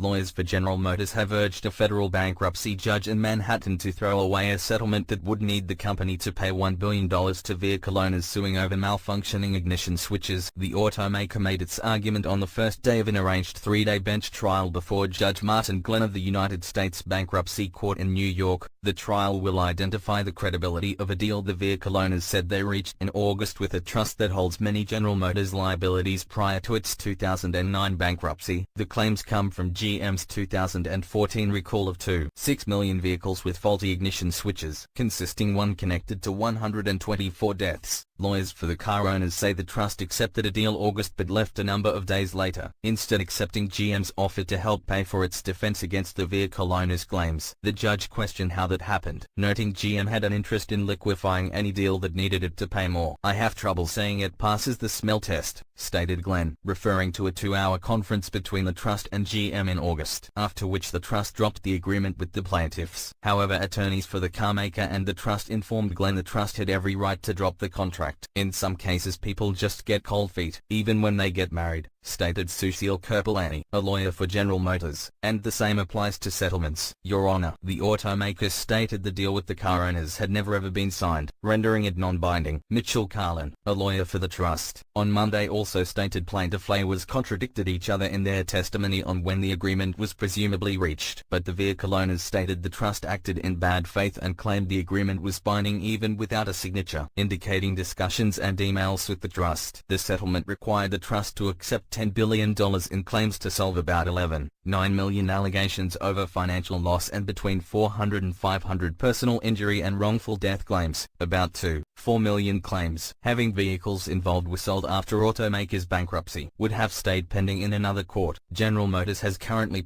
Lawyers for General Motors have urged a federal bankruptcy judge in Manhattan to throw away a settlement that would need the company to pay $1 billion to vehicle owners suing over malfunctioning ignition switches. The automaker made its argument on the first day of an arranged three-day bench trial before Judge Martin Glenn of the United States Bankruptcy Court in New York. The trial will identify the credibility of a deal the vehicle owners said they reached in August with a trust that holds many General Motors liabilities prior to its 2009 bankruptcy. The claims come from GM's 2014 recall of 2.6 million vehicles with faulty ignition switches, consisting one connected to 124 deaths. Lawyers for the car owners say the trust accepted a deal August but left a number of days later, instead accepting GM's offer to help pay for its defense against the vehicle owners' claims. The judge questioned how that happened, noting GM had an interest in liquefying any deal that needed it to pay more. "I have trouble saying it passes the smell test," stated Glenn, referring to a 2-hour conference between the trust and GM in August, after which the trust dropped the agreement with the plaintiffs. However, attorneys for the carmaker and the trust informed Glenn the trust had every right to drop the contract. "In some cases people just get cold feet, even when they get married," stated Susheel Kirpalani, a lawyer for General Motors, "and the same applies to settlements, Your Honor." The automaker stated the deal with the car owners had never ever been signed, rendering it non-binding. Karlan, a lawyer for the trust, on Monday also stated plaintiff lawyers contradicted each other in their testimony on when the agreement was presumably reached, but the vehicle owners stated the trust acted in bad faith and claimed the agreement was binding even without a signature, indicating discussions and emails with the trust. The settlement required the trust to accept $10 billion in claims to solve about 11.9 million allegations over financial loss and between 400 and 500 personal injury and wrongful death claims. About 2.4 million claims having vehicles involved were sold after automakers' bankruptcy would have stayed pending in another court. General Motors has currently